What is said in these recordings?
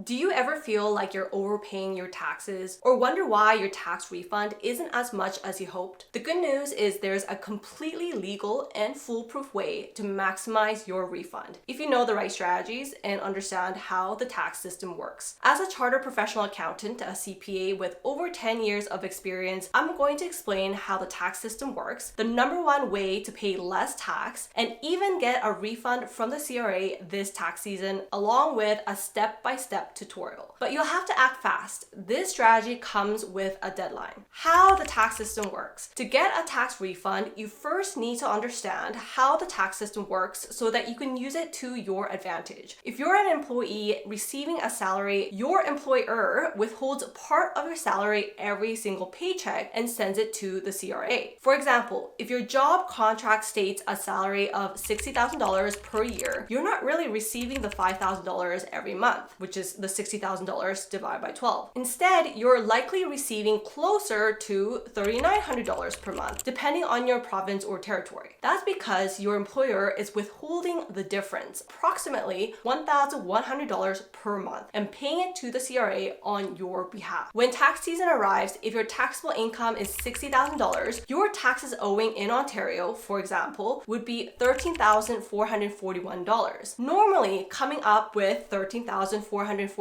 Do you ever feel like you're overpaying your taxes or wonder why your tax refund isn't as much as you hoped? The good news is there's a completely legal and foolproof way to maximize your refund if you know the right strategies and understand how the tax system works. As a chartered professional accountant, a CPA with over 10 years of experience, I'm going to explain how the tax system works, the number one way to pay less tax, and even get a refund from the CRA this tax season, along with a step-by-step tutorial. But you'll have to act fast. This strategy comes with a deadline. How the tax system works. To get a tax refund, you first need to understand how the tax system works so that you can use it to your advantage. If you're an employee receiving a salary, your employer withholds part of your salary every single paycheck and sends it to the CRA. For example, if your job contract states a salary of $60,000 per year, you're not really receiving the $5,000 every month, which is the $60,000 divided by 12. Instead, you're likely receiving closer to $3,900 per month, depending on your province or territory. That's because your employer is withholding the difference, approximately $1,100 per month, and paying it to the CRA on your behalf. When tax season arrives, if your taxable income is $60,000, your taxes owing in Ontario, for example, would be $13,441. Normally, coming up with $13,441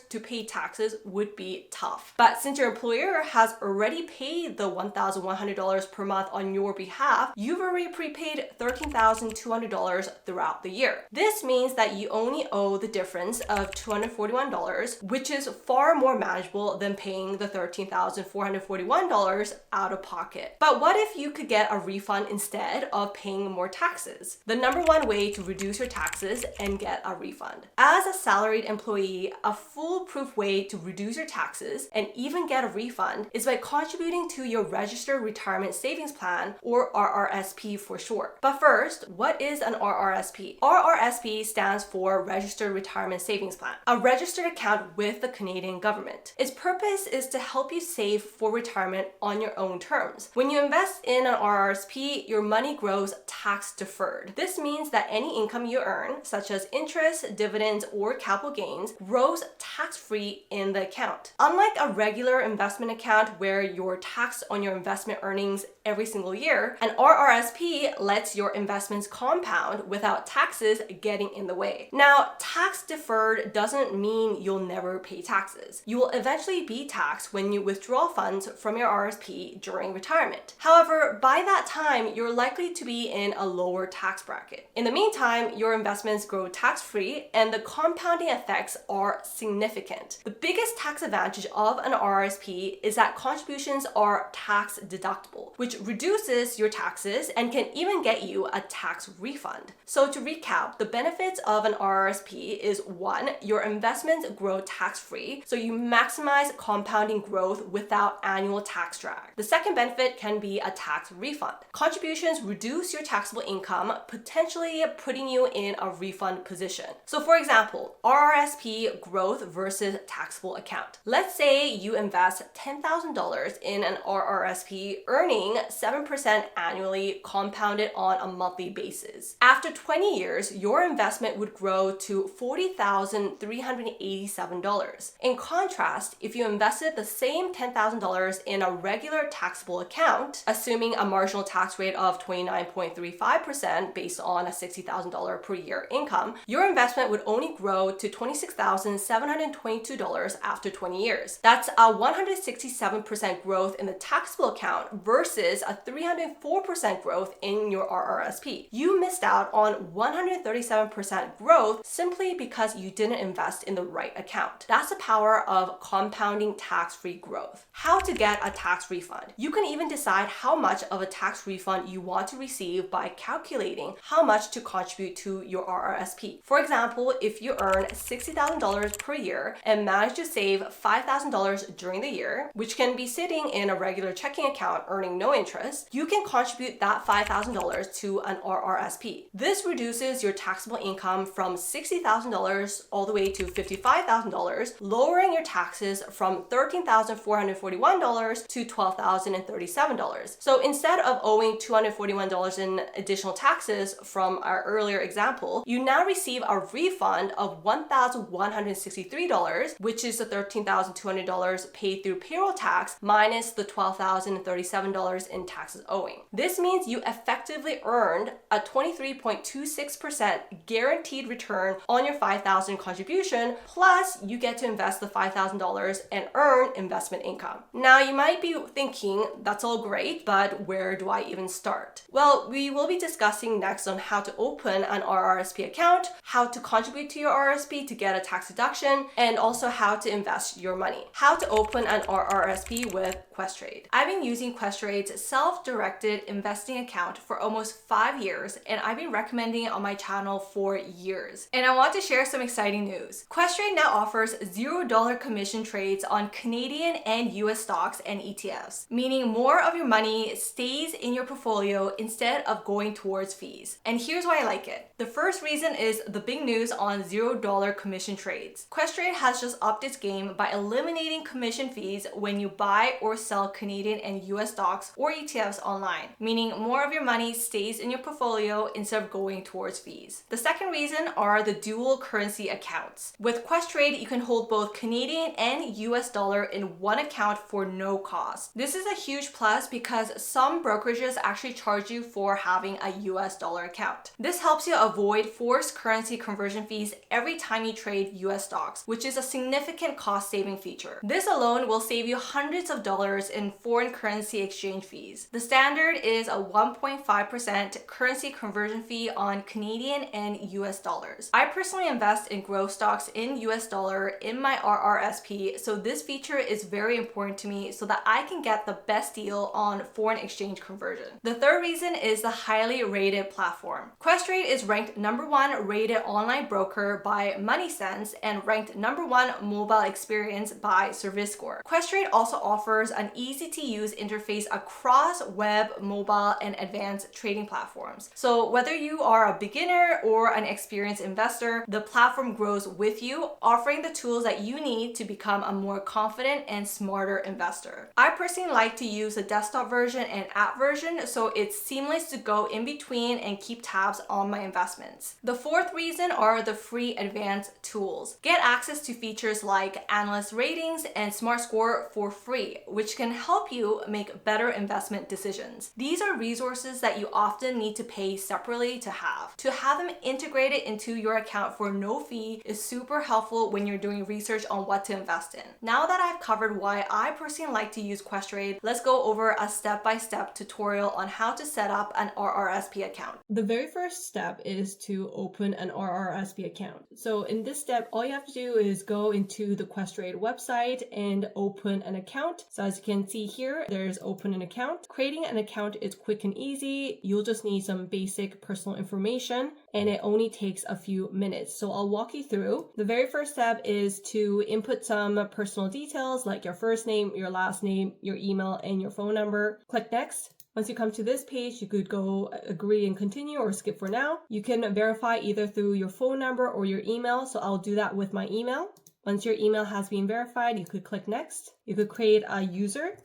to pay taxes would be tough. But since your employer has already paid the $1,100 per month on your behalf, you've already prepaid $13,200 throughout the year. This means that you only owe the difference of $241, which is far more manageable than paying the $13,441 out of pocket. But what if you could get a refund instead of paying more taxes? The number one way to reduce your taxes and get a refund. As a salaried employee, a foolproof way to reduce your taxes and even get a refund is by contributing to your Registered Retirement Savings Plan, or RRSP for short. But first, what is an RRSP? RRSP stands for Registered Retirement Savings Plan, a registered account with the Canadian government. Its purpose is to help you save for retirement on your own terms. When you invest in an RRSP, your money grows tax deferred. This means that any income you earn, such as interest, dividends, or capital gains, grows tax-free in the account. Unlike a regular investment account where you're taxed on your investment earnings every single year, an RRSP lets your investments compound without taxes getting in the way. Now, tax deferred doesn't mean you'll never pay taxes. You will eventually be taxed when you withdraw funds from your RRSP during retirement. However, by that time, you're likely to be in a lower tax bracket. In the meantime, your investments grow tax-free and the compounding effects are significant. The biggest tax advantage of an RRSP is that contributions are tax deductible, which reduces your taxes and can even get you a tax refund. So to recap, the benefits of an RRSP is 1, your investments grow tax-free, so you maximize compounding growth without annual tax drag. The second benefit can be a tax refund. Contributions reduce your taxable income, potentially putting you in a refund position. So for example, RRSP growth versus taxable account. Let's say you invest $10,000 in an RRSP, earning 7% annually compounded on a monthly basis. After 20 years, your investment would grow to $40,387. In contrast, if you invested the same $10,000 in a regular taxable account, assuming a marginal tax rate of 29.35% based on a $60,000 per year income, your investment would only grow to $26,722 after 20 years. That's a 167% growth in the taxable account versus a 304% growth in your RRSP. You missed out on 137% growth simply because you didn't invest in the right account. That's the power of compounding tax-free growth. How to get a tax refund. You can even decide how much of a tax refund you want to receive by calculating how much to contribute to your RRSP. For example, if you earn $60,000 per year and manage to save $5,000 during the year, which can be sitting in a regular checking account earning no interest, you can contribute that $5,000 to an RRSP. This reduces your taxable income from $60,000 all the way to $55,000, lowering your taxes from $13,441 to $12,037. So instead of owing $241 in additional taxes from our earlier example, you now receive a refund of $1,163 $3, which is the $13,200 paid through payroll tax minus the $12,037 in taxes owing. This means you effectively earned a 23.26% guaranteed return on your $5,000 contribution, plus you get to invest the $5,000 and earn investment income. Now you might be thinking, that's all great, but where do I even start? Well, we will be discussing next on how to open an RRSP account, how to contribute to your RRSP to get a tax deduction, and also how to invest your money. How to open an RRSP with Questrade. I've been using Questrade's self-directed investing account for almost 5 years, and I've been recommending it on my channel for years. And I want to share some exciting news. Questrade now offers $0 commission trades on Canadian and US stocks and ETFs, meaning more of your money stays in your portfolio instead of going towards fees. And here's why I like it. The first reason is the big news on $0 commission trades. Questrade has just upped its game by eliminating commission fees when you buy or sell Canadian and US stocks or ETFs online, meaning more of your money stays in your portfolio instead of going towards fees. The second reason are the dual currency accounts. With Questrade, you can hold both Canadian and US dollar in one account for no cost. This is a huge plus because some brokerages actually charge you for having a US dollar account. This helps you avoid forced currency conversion fees every time you trade US stocks, which is a significant cost-saving feature. This alone will save you hundreds of dollars in foreign currency exchange fees. The standard is a 1.5% currency conversion fee on Canadian and US dollars. I personally invest in growth stocks in US dollar in my RRSP, so this feature is very important to me so that I can get the best deal on foreign exchange conversion. The third reason is the highly rated platform. Questrade is ranked #1 rated online broker by MoneySense and ranked #1 mobile experience by ServiceScore. Questrade also offers an easy-to-use interface across web, mobile, and advanced trading platforms. So whether you are a beginner or an experienced investor, the platform grows with you, offering the tools that you need to become a more confident and smarter investor. I personally like to use the desktop version and app version, so it's seamless to go in between and keep tabs on my investments. The fourth reason are the free advanced tools. Get access to features like analyst ratings and Smart Score for free, which can help you make better investment decisions. These are resources that you often need to pay separately to have. To have them integrated into your account for no fee is super helpful when you're doing research on what to invest in. Now that I've covered why I personally like to use Questrade, let's go over a step-by-step tutorial on how to set up an RRSP account. The very first step is to open an RRSP account. So in this step, all you have to do is go into the Questrade website and open an account. So as you can see here, there's open an account. Creating an account is quick and easy. You'll just need some basic personal information and it only takes a few minutes. So I'll walk you through. The very first step is to input some personal details like your first name, your last name, your email, and your phone number. Click next. Once you come to this page, you could go agree and continue or skip for now. You can verify either through your phone number or your email. So I'll do that with my email. Once your email has been verified, you could click next. You could create a user,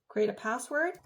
create a password,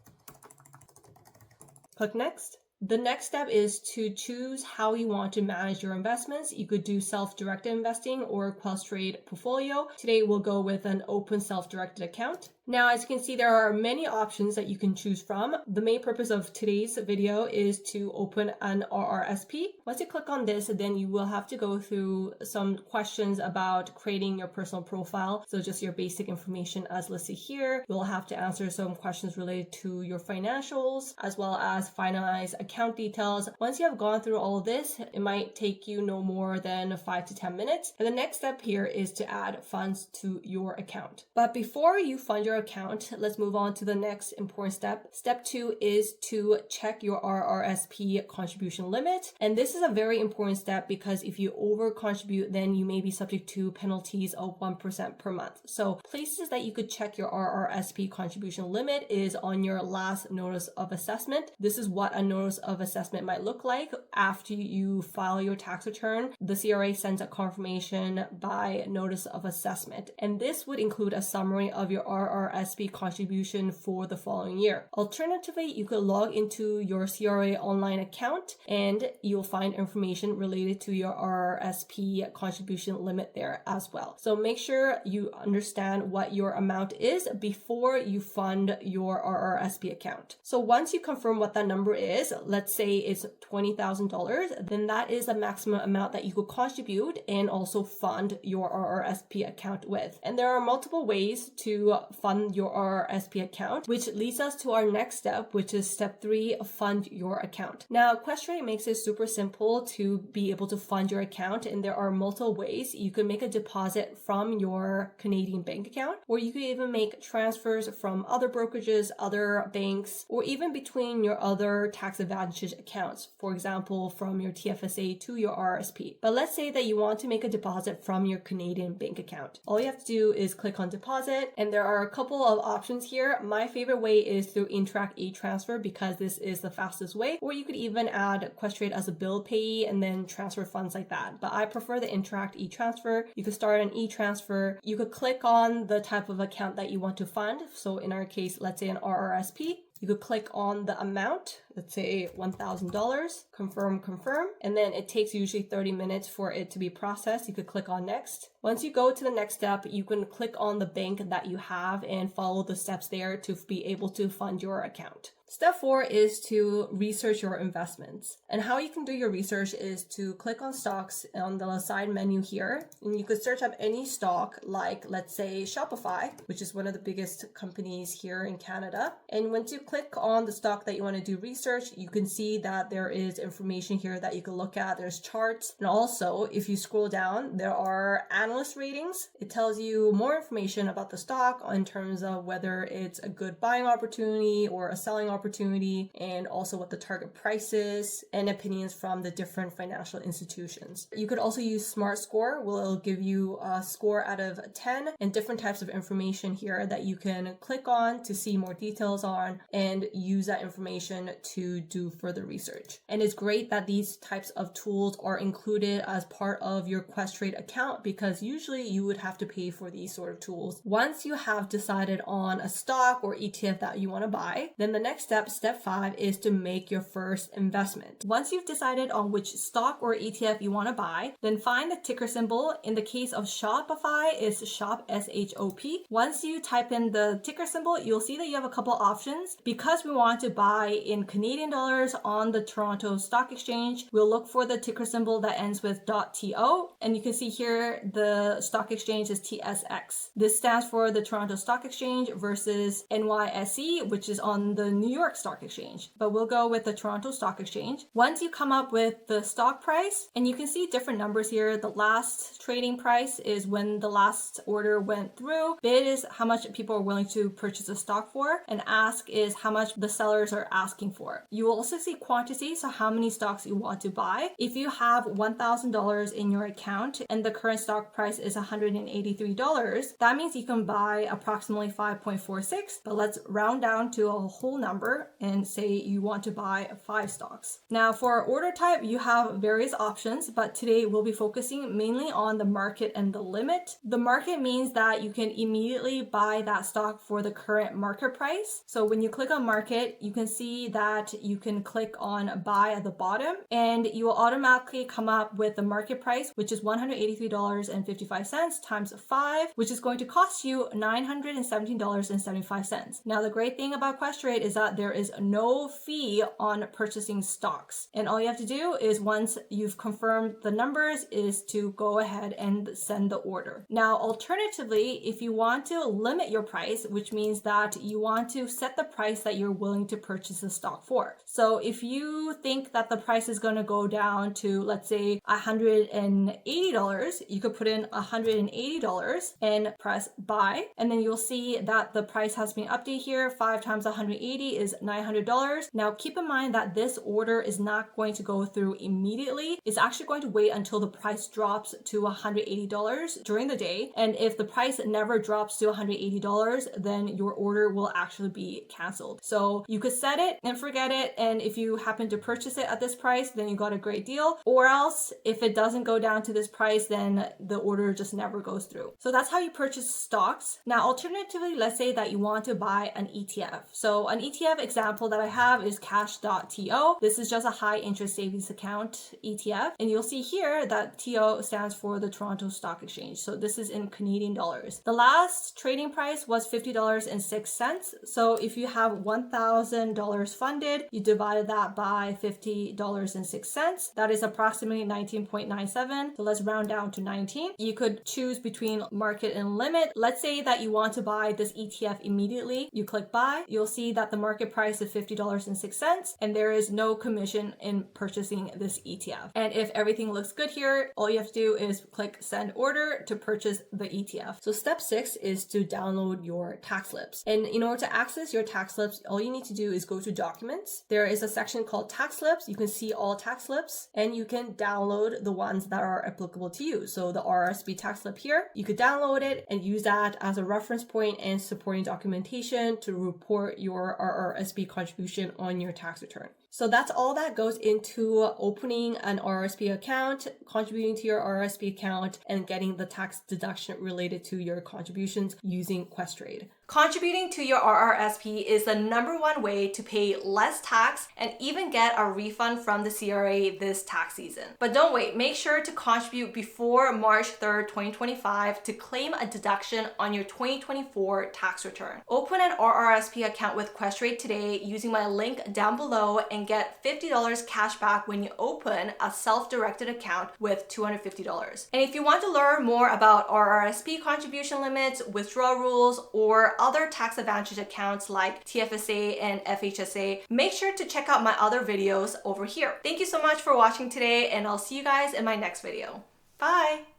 click next. The next step is to choose how you want to manage your investments. You could do self-directed investing or Questrade portfolio. Today we'll go with an open self-directed account. Now, as you can see, there are many options that you can choose from. The main purpose of today's video is to open an RRSP. Once you click on this, then you will have to go through some questions about creating your personal profile. So just your basic information as listed here. You'll have to answer some questions related to your financials, as well as finalize account details. Once you have gone through all of this, it might take you no more than 5 to 10 minutes. And the next step here is to add funds to your account. But before you fund your account, let's move on to the next important step. Step 2 is to check your RRSP contribution limit. And this is a very important step because if you over contribute, then you may be subject to penalties of 1% per month. So places that you could check your RRSP contribution limit is on your last notice of assessment. This is what a notice of assessment might look like. After you file your tax return, the CRA sends a confirmation by notice of assessment. And this would include a summary of your RRSP RRSP contribution for the following year. Alternatively, you could log into your CRA online account and you'll find information related to your RRSP contribution limit there as well. So make sure you understand what your amount is before you fund your RRSP account. So once you confirm what that number is, let's say it's $20,000, then that is the maximum amount that you could contribute and also fund your RRSP account with. And there are multiple ways to fund your RRSP account, which leads us to our next step, which is step 3, fund your account. Now, Questrade makes it super simple to be able to fund your account, and there are multiple ways. You can make a deposit from your Canadian bank account, or you could even make transfers from other brokerages, other banks, or even between your other tax advantage accounts, for example, from your TFSA to your RRSP. But let's say that you want to make a deposit from your Canadian bank account. All you have to do is click on deposit, and there are a couple of options here. My favorite way is through Interact e-transfer because this is the fastest way, or you could even add Questrade as a bill payee and then transfer funds like that. But I prefer the Interact e-transfer. You could start an e-transfer. You could click on the type of account that you want to fund. So in our case, let's say an RRSP. You could click on the amount, let's say $1,000, confirm, and then it takes usually 30 minutes for it to be processed. You could click on next. Once you go to the next step, you can click on the bank that you have and follow the steps there to be able to fund your account. Step 4 is to research your investments. And how you can do your research is to click on stocks on the side menu here. And you could search up any stock like, let's say, Shopify, which is one of the biggest companies here in Canada. And once you click on the stock that you want to do research, you can see that there is information here that you can look at. There's charts. And also, if you scroll down, there are analyst ratings. It tells you more information about the stock in terms of whether it's a good buying opportunity or a selling opportunity, and also what the target price is, and opinions from the different financial institutions. You could also use Smart Score, will give you a score out of 10 and different types of information here that you can click on to see more details on and use that information to do further research. And it's great that these types of tools are included as part of your Questrade account because usually you would have to pay for these sort of tools. Once you have decided on a stock or ETF that you want to buy, then the next step 5, is to make your first investment. Once you've decided on which stock or ETF you want to buy, then find the ticker symbol. In the case of Shopify, it's SHOP, S-H-O-P. Once you type in the ticker symbol, you'll see that you have a couple options. Because we want to buy in Canadian dollars on the Toronto Stock Exchange, we'll look for the ticker symbol that ends with .to, and you can see here the stock exchange is TSX. This stands for the Toronto Stock Exchange versus NYSE, which is on the New York Stock Exchange, but we'll go with the Toronto Stock Exchange. Once you come up with the stock price, and you can see different numbers here. The last trading price is when the last order went through. Bid is how much people are willing to purchase a stock for, and ask is how much the sellers are asking for. You will also see quantity, so how many stocks you want to buy. If you have $1,000 in your account and the current stock price is $183, that means you can buy approximately 5.46, but let's round down to a whole number and say you want to buy 5 stocks. Now for order type, you have various options, but today we'll be focusing mainly on the market and the limit. The market means that you can immediately buy that stock for the current market price. So when you click on market, you can see that you can click on buy at the bottom, and you will automatically come up with the market price, which is $183.55 times 5, which is going to cost you $917.75. Now the great thing about Questrade is that there is no fee on purchasing stocks. And all you have to do is, once you've confirmed the numbers, is to go ahead and send the order. Now, alternatively, if you want to limit your price, which means that you want to set the price that you're willing to purchase the stock for. So if you think that the price is going to go down to, let's say, $180, you could put in $180 and press buy. And then you'll see that the price has been updated here. 5 times 180 is is $900. Now keep in mind that this order is not going to go through immediately. It's actually going to wait until the price drops to $180 during the day. And if the price never drops to $180, then your order will actually be canceled. So you could set it and forget it. And if you happen to purchase it at this price, then you got a great deal. Or else if it doesn't go down to this price, then the order just never goes through. So that's how you purchase stocks. Now, alternatively, let's say that you want to buy an ETF. So an ETF example that I have is cash.to. This is just a high interest savings account ETF. And you'll see here that TO stands for the Toronto Stock Exchange. So this is in Canadian dollars. The last trading price was $50.06. So if you have $1,000 funded, you divide that by $50.06. That is approximately 19.97. So let's round down to 19. You could choose between market and limit. Let's say that you want to buy this ETF immediately. You click buy. You'll see that the market price is $50.06 and there is no commission in purchasing this ETF. And if everything looks good here, all you have to do is click send order to purchase the ETF. So step 6 is to download your tax slips. And in order to access your tax slips, all you need to do is go to documents. There is a section called tax slips. You can see all tax slips and you can download the ones that are applicable to you. So the RRSP tax slip here, you could download it and use that as a reference point and supporting documentation to report your RRSP contribution on your tax return. So that's all that goes into opening an RRSP account, contributing to your RRSP account, and getting the tax deduction related to your contributions using Questrade. Contributing to your RRSP is the #1 way to pay less tax and even get a refund from the CRA this tax season. But don't wait, make sure to contribute before March 3rd, 2025 to claim a deduction on your 2024 tax return. Open an RRSP account with Questrade today using my link down below and get $50 cash back when you open a self-directed account with $250. And if you want to learn more about RRSP contribution limits, withdrawal rules, or other tax advantage accounts like TFSA and FHSA, make sure to check out my other videos over here. Thank you so much for watching today, and I'll see you guys in my next video. Bye!